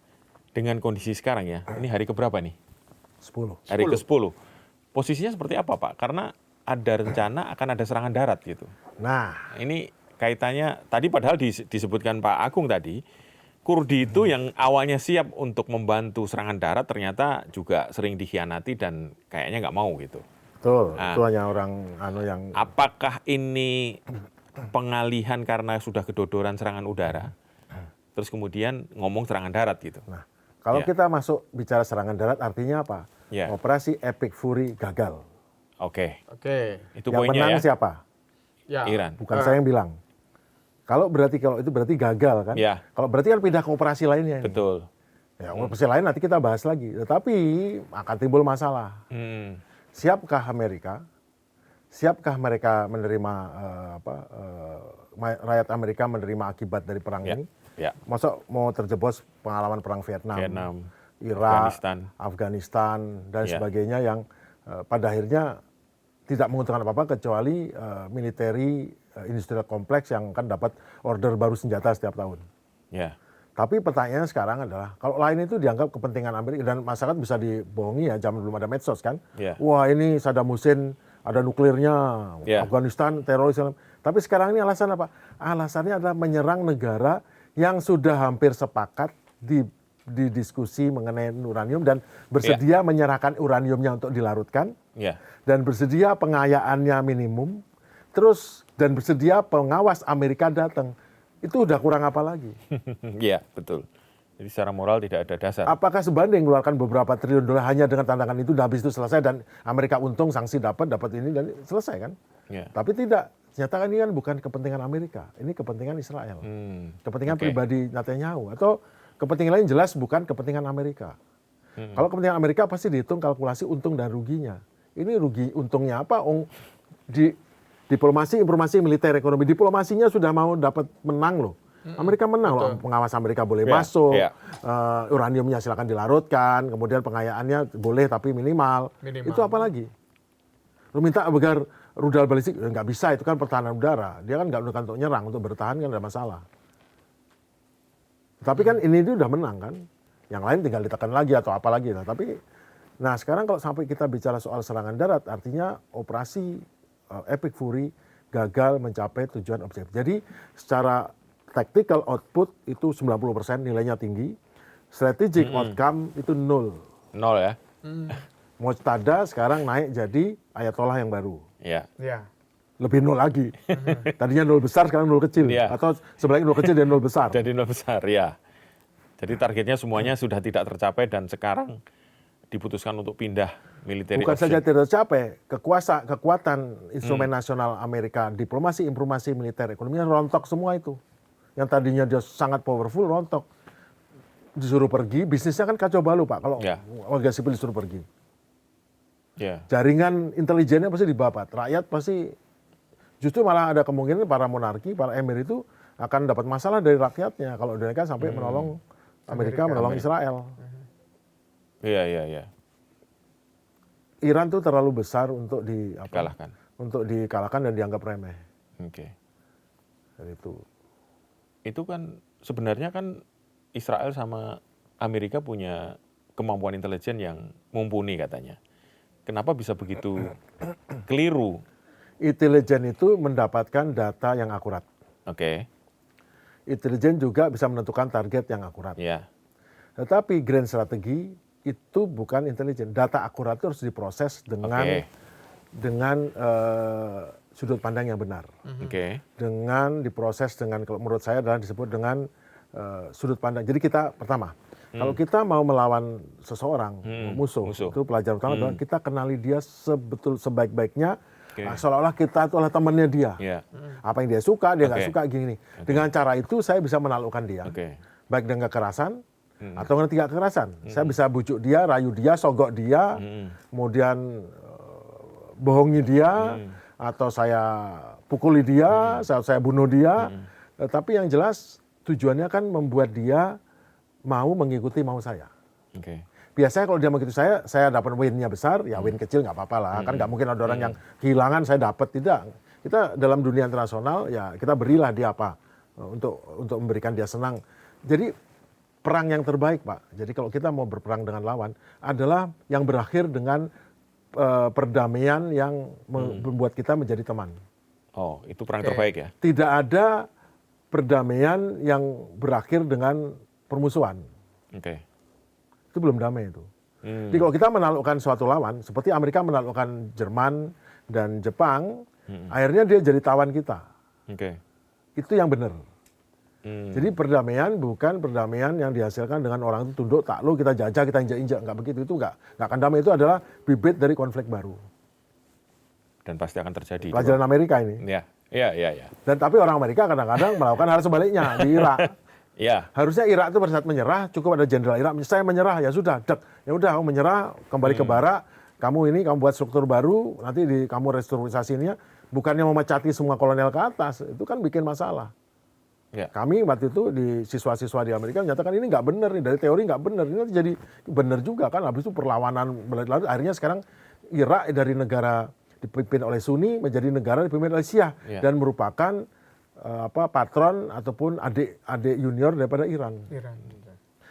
dengan kondisi sekarang ya, ini hari keberapa nih? 10. Hari ke-10. Posisinya seperti apa Pak? Karena ada rencana akan ada serangan darat gitu. Nah, Ini kaitannya, tadi padahal disebutkan Pak Agung tadi, Kurdi itu yang awalnya siap untuk membantu serangan darat ternyata juga sering dikhianati dan kayaknya nggak mau gitu. betul. Nah. Itu hanya orang yang Apakah ini pengalihan karena sudah kedodoran serangan udara, terus kemudian ngomong serangan darat gitu? Nah, kalau Ya. kita masuk bicara serangan darat artinya apa? Ya. Operasi Epic Fury gagal. Oke, Oke. itu Yang poinnya menang ya, siapa? Ya. Iran. Bukan saya yang bilang. Kalau itu berarti gagal kan? Ya. Kalau berarti kan pindah ke operasi lainnya. Ini. Betul. Ya, operasi lain nanti kita bahas lagi. Tetapi akan timbul masalah. Hmm. Siapkah Amerika? Siapkah mereka menerima rakyat Amerika menerima akibat dari perang Ya. ini? Ya. Masa mau terjebos pengalaman perang Vietnam, Irak, Afghanistan dan Ya. sebagainya yang pada akhirnya tidak menguntungkan apa-apa kecuali military industrial kompleks yang kan dapat order baru senjata setiap tahun. Ya. Tapi pertanyaannya sekarang adalah kalau lain itu dianggap kepentingan Amerika dan masyarakat bisa dibohongi ya, zaman belum ada medsos kan. Ya. Wah ini Saddam Hussein ada nuklirnya, Ya. Afghanistan teroris. Tapi sekarang ini alasan apa? Alasannya adalah menyerang negara yang sudah hampir sepakat di diskusi mengenai uranium dan bersedia menyerahkan uraniumnya untuk dilarutkan Ya. dan bersedia pengayaannya minimum, terus dan bersedia pengawas Amerika datang. Itu udah kurang apa lagi? Iya, betul. Jadi secara moral tidak ada dasar. Apakah sebanding mengeluarkan beberapa triliun dolar hanya dengan tantangan itu dan habis itu selesai dan Amerika untung, sanksi dapat ini dan selesai kan? Ya. Tapi tidak. Ternyata kan ini kan bukan kepentingan Amerika, ini kepentingan Israel. Kepentingan Oke. pribadi Netanyahu atau kepentingan lain jelas bukan kepentingan Amerika. Kalau kepentingan Amerika pasti dihitung kalkulasi untung dan ruginya. Ini rugi untungnya apa? Di diplomasi, informasi, militer, ekonomi. Diplomasinya sudah mau dapat menang loh. Amerika menang loh. Pengawas Amerika boleh masuk. Uraniumnya silakan dilarutkan. Kemudian pengayaannya boleh tapi minimal. Itu apa lagi? Lu minta agar rudal balistik, nggak bisa, itu kan pertahanan udara. Dia kan nggak untuk nyerang, untuk bertahan kan ada masalah. Tapi kan ini dia udah menang kan. Yang lain tinggal ditekan lagi atau apa lagi. Nah sekarang kalau sampai kita bicara soal serangan darat, artinya operasi Epic Fury gagal mencapai tujuan objektif. Jadi secara tactical output itu 90% nilainya tinggi. Strategic outcome itu 0. 0 ya? Mojtada sekarang naik jadi Ayatollah yang baru. Ya. Ya. Lebih 0 lagi. Tadinya 0 besar, sekarang 0 kecil. Iya. Atau sebaliknya 0 kecil dan 0 besar. Jadi 0 besar, ya. Jadi targetnya semuanya sudah tidak tercapai dan sekarang diputuskan untuk pindah military Bukan option. saja tidak tercapai, kekuatan instrumen nasional Amerika, diplomasi, informasi, militer, ekonominya rontok semua itu. Yang tadinya dia sangat powerful, rontok. Disuruh pergi, bisnisnya kan kacau balau Pak, kalau Ya. warga sipil disuruh pergi. Ya. Jaringan intelijennya pasti dibabat, rakyat pasti, justru malah ada kemungkinan para monarki, para emir itu akan dapat masalah dari rakyatnya kalau mereka sampai menolong Amerika menolong Israel. Iya, iya, iya. Iran tuh terlalu besar untuk Dikalahkan. untuk dikalahkan dan dianggap remeh. Oke. Dan itu. Itu kan sebenarnya kan Israel sama Amerika punya kemampuan intelijen yang mumpuni katanya. Kenapa bisa begitu keliru? Intelijen itu mendapatkan data yang akurat. Oke. Intelijen juga bisa menentukan target yang akurat. Ya. Tetapi grand strategi itu bukan intelijen. Data akurat itu harus diproses dengan Oke. sudut pandang yang benar. Oke. Dengan diproses dengan, kalau menurut saya adalah disebut dengan sudut pandang. Jadi kita pertama, kalau kita mau melawan seseorang, musuh, itu pelajaran pertama adalah kita kenali dia sebaik-baiknya. Nah, seolah-olah kita itu adalah temannya dia. Ya. Apa yang dia suka, dia nggak Oke. suka gini. Dengan cara itu saya bisa menaklukkan dia. Oke. Baik dengan kekerasan atau dengan tidak kekerasan. Saya bisa bujuk dia, rayu dia, sogok dia, kemudian bohongi dia, atau saya pukuli dia, saya bunuh dia. Tapi yang jelas tujuannya kan membuat dia mau mengikuti mau saya. Oke. biasanya kalau dia begitu saya dapat win-nya besar, ya win kecil nggak apa-apa lah. Kan nggak mungkin ada orang yang kehilangan saya dapat, tidak. Kita dalam dunia internasional ya kita berilah dia apa untuk memberikan dia senang. Jadi perang yang terbaik, Pak. Jadi kalau kita mau berperang dengan lawan adalah yang berakhir dengan perdamaian yang membuat kita menjadi teman. Oh, itu perang terbaik ya? Tidak ada perdamaian yang berakhir dengan permusuhan. Oke. Itu belum damai itu. Jadi kalau kita menaklukkan suatu lawan, seperti Amerika menaklukkan Jerman dan Jepang, akhirnya dia jadi tawan kita. Oke. Itu yang benar. Jadi perdamaian bukan perdamaian yang dihasilkan dengan orang itu tunduk, takluk, kita jajah, kita injak-injak. Nggak begitu, itu nggak akan damai. Itu adalah bibit dari konflik baru. Dan pasti akan terjadi. Pelajaran Amerika ini. Iya. Dan tapi orang Amerika kadang-kadang melakukan hal sebaliknya di Irak. Iya. Harusnya Irak itu pada saat menyerah, cukup ada jenderal Irak, saya menyerah, ya sudah, ya udah kamu menyerah, kembali ke barak, kamu buat struktur baru, nanti kamu restrukturisasinya, bukannya memecati semua kolonel ke atas, itu kan bikin masalah. Ya. Kami waktu itu di siswa-siswa di Amerika menyatakan ini nggak benar, nih dari teori nggak benar, ini jadi benar juga kan, habis itu perlawanan, akhirnya sekarang Irak dari negara dipimpin oleh Sunni menjadi negara dipimpin oleh Syiah dan merupakan patron ataupun adik junior daripada Iran.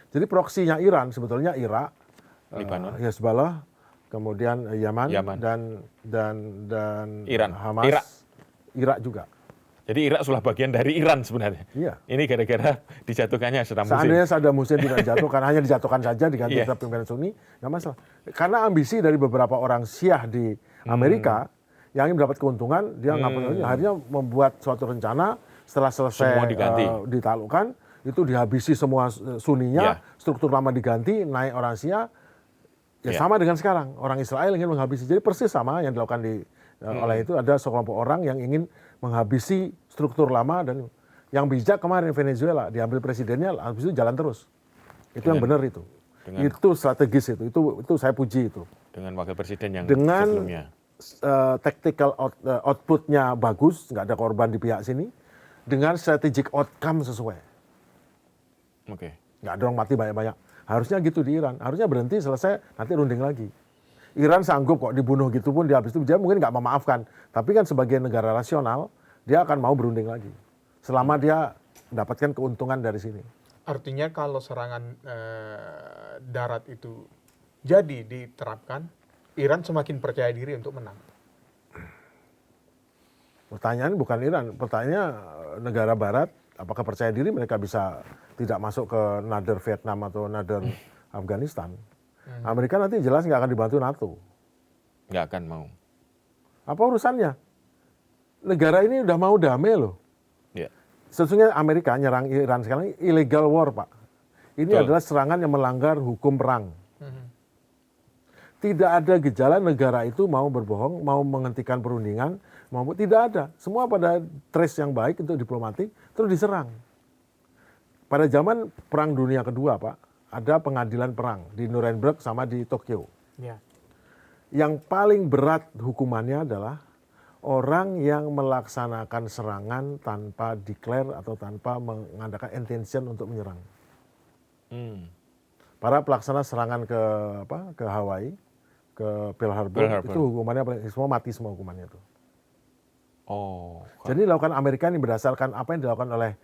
Jadi proksinya Iran sebetulnya Irak, Lebanon, Hezbollah, kemudian Yaman. dan Iran. Hamas, Irak juga. Jadi Irak sudah bagian dari Iran sebenarnya. Iya. Ini gara-gara dijatuhkannya Saddam Hussein. Seandainya Saddam Hussein tidak dijatuhkan, hanya dijatuhkan saja diganti pimpinan Sunni, nggak masalah. Karena ambisi dari beberapa orang Syiah di Amerika yang ingin mendapat keuntungan, dia akhirnya membuat suatu rencana setelah selesai semua diganti. Ditaklukkan, itu dihabisi semua Sunninya, struktur lama diganti, naik orang Syiah, sama dengan sekarang. Orang Israel ingin menghabisi, jadi persis sama yang dilakukan oleh itu, ada sekelompok orang yang ingin menghabisi struktur lama, dan yang bijak kemarin Venezuela, diambil presidennya, habis itu jalan terus. Itu yang benar itu. Itu strategis itu saya puji itu. Dengan wakil presiden yang dengan sebelumnya. Tactical outputnya bagus, nggak ada korban di pihak sini, dengan strategic outcome sesuai. Oke. Nggak ada orang mati banyak-banyak. Harusnya gitu di Iran. Harusnya berhenti, selesai, nanti runding lagi. Iran sanggup kok dibunuh gitu pun, dia habis itu dia mungkin nggak memaafkan. Tapi kan sebagai negara rasional, dia akan mau berunding lagi. Selama dia mendapatkan keuntungan dari sini. Artinya kalau serangan darat itu jadi diterapkan, Iran semakin percaya diri untuk menang. Pertanyaan bukan Iran, pertanyaannya negara Barat, apakah percaya diri mereka bisa tidak masuk ke nader Vietnam atau nader Afghanistan? Amerika nanti jelas nggak akan dibantu NATO. Nggak akan mau. Apa urusannya? Negara ini udah mau damai loh. Ya. Sesungguhnya Amerika nyerang Iran sekarang illegal war, Pak. Ini adalah serangan yang melanggar hukum perang. Tidak ada gejala negara itu mau berbohong, mau menghentikan perundingan, tidak ada. Semua pada trace yang baik untuk diplomatik, terus diserang. Pada zaman Perang Dunia Kedua, Pak, ada pengadilan perang di Nuremberg sama di Tokyo. Ya. Yang paling berat hukumannya adalah orang yang melaksanakan serangan tanpa declare atau tanpa mengadakan intention untuk menyerang. Para pelaksana serangan ke Hawaii, ke Pearl Harbor, itu hukumannya semua mati, semua hukumannya itu. Jadi dilakukan Amerika ini berdasarkan apa yang dilakukan oleh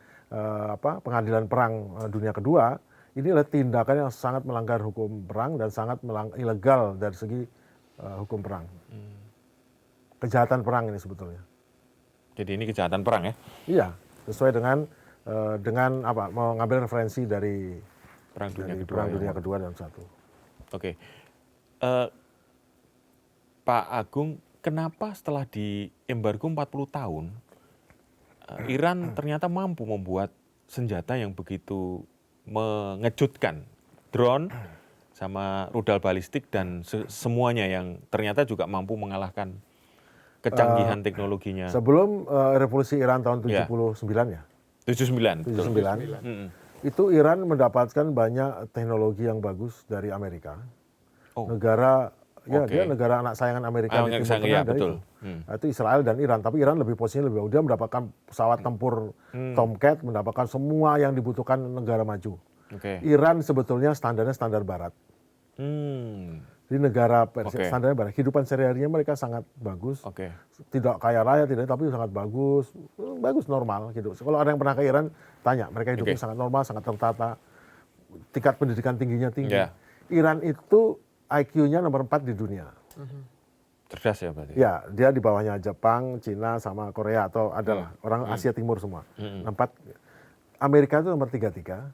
pengadilan perang Dunia Kedua. Ini adalah tindakan yang sangat melanggar hukum perang dan sangat ilegal dari segi hukum perang. Kejahatan perang ini sebetulnya. Jadi ini kejahatan perang ya? Iya, sesuai dengan mengambil referensi dari Perang Dunia Kedua dan satu. Oke. Pak Agung, kenapa setelah di embargo 40 tahun, Iran ternyata mampu membuat senjata yang begitu mengejutkan, drone sama rudal balistik dan semuanya yang ternyata juga mampu mengalahkan kecanggihan teknologinya. Sebelum revolusi Iran tahun 79 ya? 79. Itu Iran mendapatkan banyak teknologi yang bagus dari Amerika. Negara dia negara anak sayangan Amerika di Timur Tengah, betul. Itu Israel dan Iran, tapi Iran lebih posisinya lebih bagus. Dia mendapatkan pesawat tempur Tomcat, mendapatkan semua yang dibutuhkan negara maju. Iran sebetulnya standarnya standar barat. Di negara Oke. standarnya barat, kehidupan sehari-harinya mereka sangat bagus. Oke. Tidak kaya raya, tidak, tapi sangat bagus. Bagus, normal gitu. Kalau ada yang pernah ke Iran, tanya. Mereka hidupnya Oke. sangat normal, sangat tertata. Tingkat pendidikan tingginya tinggi. Ya. Iran itu IQ-nya nomor 4 di dunia. Cerdas ya berarti. Ya, dia di bawahnya Jepang, Cina, sama Korea, atau adalah orang Asia Timur semua. Empat. Amerika itu nomor 33.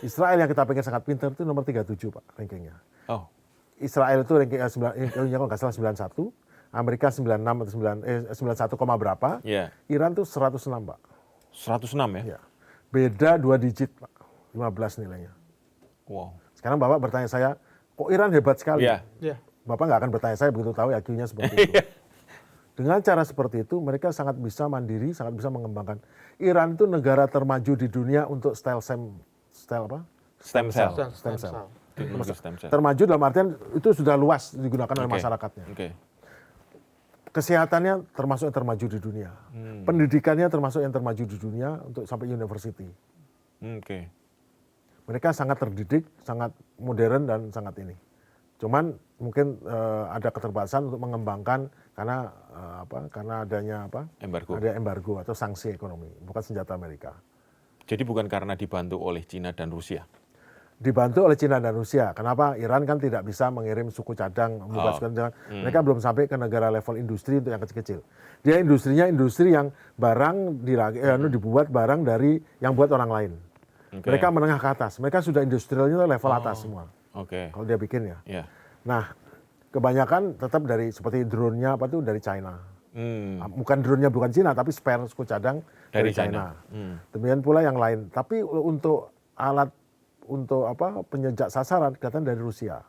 Israel yang kita pikir sangat pintar itu nomor 37, Pak, rankingnya. Oh, Israel itu rankingnya kalau nggak salah 91, Amerika 96 atau 91, berapa. ya. Iran tuh 106, Pak. 106 ya? Ya. Beda 2 digit, Pak. 15 nilainya. Wow. Sekarang Bapak bertanya saya, kok Iran hebat sekali? Iya. Ya. Bapak nggak akan bertanya saya begitu tahu IQ-nya seperti itu. Dengan cara seperti itu, mereka sangat bisa mandiri, sangat bisa mengembangkan. Iran itu negara termaju di dunia untuk stem cell. Stem cell. Stem cell. Teknologi stem cell. Termaju dalam artian itu sudah luas digunakan oleh Oke. masyarakatnya. Oke. Kesehatannya termasuk yang termaju di dunia. Pendidikannya termasuk yang termaju di dunia untuk sampai university. Oke. Mereka sangat terdidik, sangat modern dan sangat ini. Cuman mungkin ada keterbatasan untuk mengembangkan karena karena adanya Embargo. ada embargo atau sanksi ekonomi, bukan senjata Amerika. Jadi bukan karena dibantu oleh Cina dan Rusia. Dibantu oleh Cina dan Rusia. Kenapa? Iran kan tidak bisa mengirim suku cadang, membuat suku cadang. Mereka belum sampai ke negara level industri untuk yang kecil-kecil. Dia industrinya industri yang barang dibuat barang dari yang buat orang lain. Oke. Mereka menengah ke atas. Mereka sudah industrialnya level atas semua. Oke. Kalau dia bikin ya. Ya. Nah, kebanyakan tetap dari seperti drone-nya dari China. Bukan drone-nya bukan Cina, tapi spare suku cadang dari China. Demikian pula yang lain. Tapi untuk alat untuk penyejak sasaran kelihatan dari Rusia.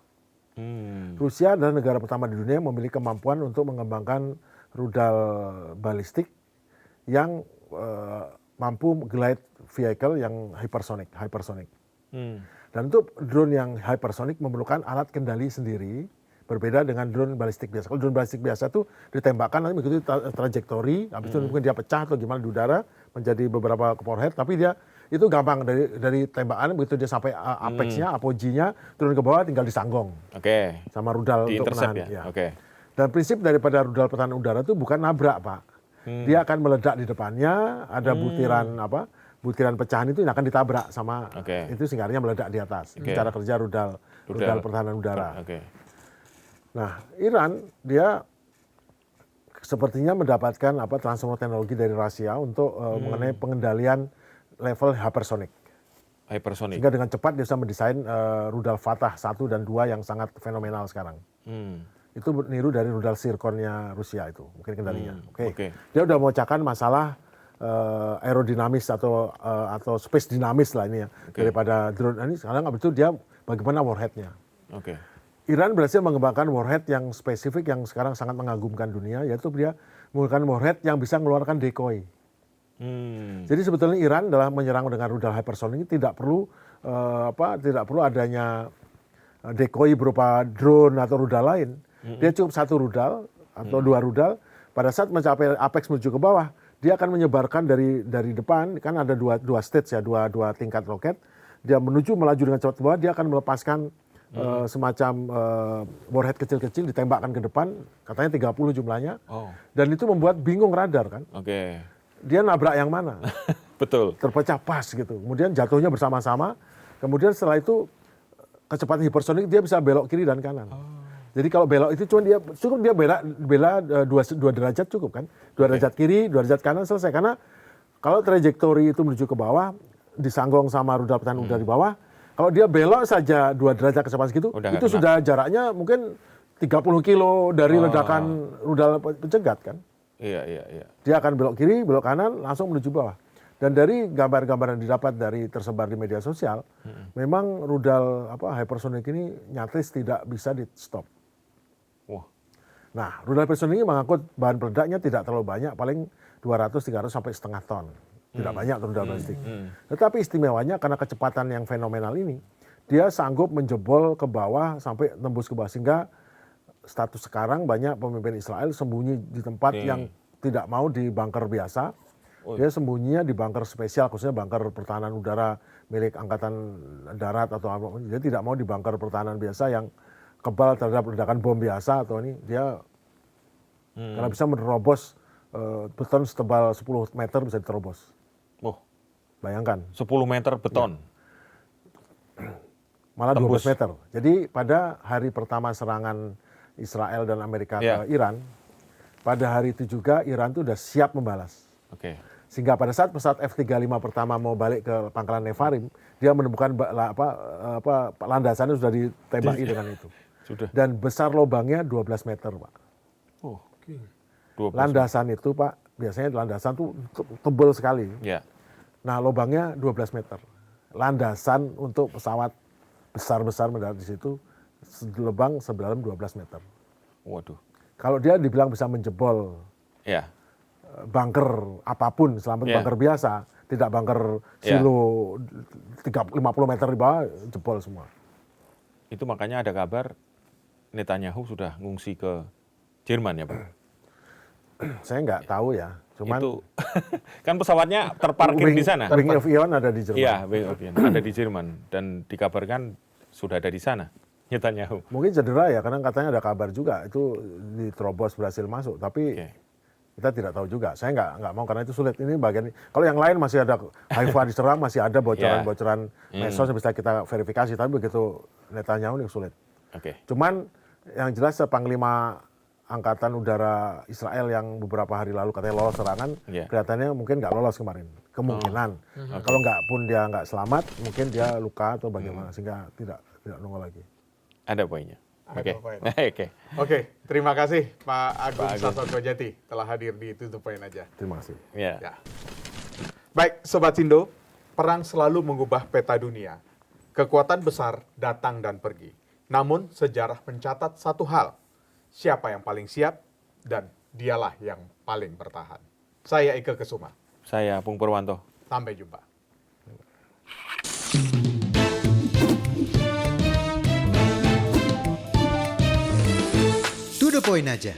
Rusia adalah negara pertama di dunia yang memiliki kemampuan untuk mengembangkan rudal balistik yang mampu glide vehicle yang hypersonic. Dan untuk drone yang hypersonic memerlukan alat kendali sendiri, berbeda dengan drone balistik biasa. Kalau drone balistik biasa itu ditembakkan nanti mengikuti trajektori, habis itu mungkin dia pecah atau gimana di udara menjadi beberapa warhead, tapi dia itu gampang dari tembakan begitu dia sampai apexnya, apogee-nya turun ke bawah tinggal disanggong Oke. sama rudal Di untuk intercept menahan. ya? Oke. Dan prinsip daripada rudal pertahanan udara itu bukan nabrak, Pak. Dia akan meledak di depannya, ada butiran pecahan itu yang akan ditabrak sama Oke. itu sehingga akhirnya meledak di atas. Itu Oke. cara kerja rudal pertahanan udara. Oke. Nah, Iran dia sepertinya mendapatkan transfer teknologi dari Rusia untuk mengenai pengendalian level hypersonic. Hypersonic. Sehingga dengan cepat dia bisa mendesain rudal Fatah 1 dan 2 yang sangat fenomenal sekarang. Itu niru dari rudal Zircon-nya Rusia itu, mungkin kendalinya. Oke. Dia udah memecahkan masalah aerodinamis atau space dinamis lah ini ya daripada drone ini. Sekarang abis itu dia bagaimana warhead-nya. Oke. Iran berhasil mengembangkan warhead yang spesifik yang sekarang sangat mengagumkan dunia, yaitu dia menggunakan warhead yang bisa mengeluarkan decoy. Jadi sebetulnya Iran dalam menyerang dengan rudal hypersonic ini tidak perlu adanya decoy berupa drone atau rudal lain. Dia cukup satu rudal atau dua rudal. Pada saat mencapai apex menuju ke bawah, dia akan menyebarkan dari depan, kan ada dua stage ya, dua tingkat roket. Dia melaju dengan cepat ke bawah, dia akan melepaskan semacam warhead kecil-kecil ditembakkan ke depan, katanya 30 jumlahnya. Oh. Dan itu membuat bingung radar kan. Oke. Dia nabrak yang mana? Betul. Terpecah pas gitu. Kemudian jatuhnya bersama-sama. Kemudian setelah itu kecepatan hipersonik dia bisa belok kiri dan kanan. Jadi kalau belok itu cukup dia bela dua derajat cukup kan. Dua derajat kiri, 2 derajat kanan selesai. Karena kalau trajektori itu menuju ke bawah, disanggong sama rudal pertahanan udara di bawah, kalau dia belok saja 2 derajat kecepatan segitu, itu sudah jaraknya mungkin 30 kilo dari ledakan rudal pencegat kan. Iya. Dia akan belok kiri, belok kanan, langsung menuju bawah. Dan dari gambar-gambar yang didapat dari tersebar di media sosial, memang rudal hypersonic ini nyaris tidak bisa di-stop. Wah. Nah, rudal hypersonic ini mengangkut bahan peledaknya tidak terlalu banyak, paling 200-300 sampai setengah ton. Tidak banyak rudal balistik. Tetapi istimewanya karena kecepatan yang fenomenal ini, dia sanggup menjebol ke bawah sampai tembus ke bawah. Sehingga status sekarang banyak pemimpin Israel sembunyi di tempat yang tidak mau di bunker biasa. Dia sembunyinya di bunker spesial, khususnya bunker pertahanan udara milik Angkatan Darat atau apa. Dia tidak mau di bunker pertahanan biasa yang kebal terhadap ledakan bom biasa atau ini. Dia karena bisa menerobos beton setebal 10 meter bisa diterobos. Oh, Bayangkan. 10 meter beton. Malah Tembus. 12 meter. Jadi pada hari pertama serangan Israel dan Amerika Ya. ke Iran, pada hari itu juga Iran tuh udah siap membalas. Oke. Sehingga pada saat pesawat F-35 pertama mau balik ke pangkalan Nevarim, dia menemukan landasannya sudah ditembaki dengan itu. Sudah. Dan besar lubangnya 12 meter, Pak. Oh, Oke. 12. Landasan itu, Pak, biasanya landasan tuh tebal sekali. Ya. Nah, lubangnya 12 meter. Landasan untuk pesawat besar-besar mendarat di situ, lubang sedalam 12 meter. Waduh. Kalau dia dibilang bisa menjebol Ya. bunker apapun, selamat Ya. bunker biasa, tidak bunker Ya. silo 50 meter di bawah, jebol semua. Itu makanya ada kabar Netanyahu sudah ngungsi ke Jerman ya, Pak? Saya nggak tahu ya, cuman Itu kan pesawatnya terparkir di sana. Wing of Ion ada di Jerman. Iya, Wing of Ion ada di Jerman dan dikabarkan sudah ada di sana Netanyahu. Mungkin cedera ya, karena katanya ada kabar juga itu diterobos berhasil masuk, tapi Oke. kita tidak tahu juga. Saya nggak mau karena itu sulit. Ini bagian. Kalau yang lain masih ada Haifa diserang, masih ada bocoran-bocoran medsos yang bisa kita verifikasi. Tapi begitu Netanyahu ini sulit. Oke. Cuman yang jelas Panglima Angkatan Udara Israel yang beberapa hari lalu katanya lolos serangan, Iya. kelihatannya mungkin nggak lolos kemarin. Kemungkinan. Kalau nggak pun dia nggak selamat, mungkin dia luka atau bagaimana sehingga tidak nongol lagi. Ada poinnya. Ada Oke. poinnya. Oke. Oke, terima kasih Pak Agung Pak Agung. Sasongko Jati telah hadir di Tutup Poin Aja. Terima kasih. Ya. Ya. Baik, Sobat Sindo, perang selalu mengubah peta dunia. Kekuatan besar datang dan pergi. Namun sejarah mencatat satu hal, siapa yang paling siap dan dialah yang paling bertahan. Saya Ike Kesuma, Saya Pung Purwanto. sampai jumpa. To the point aja.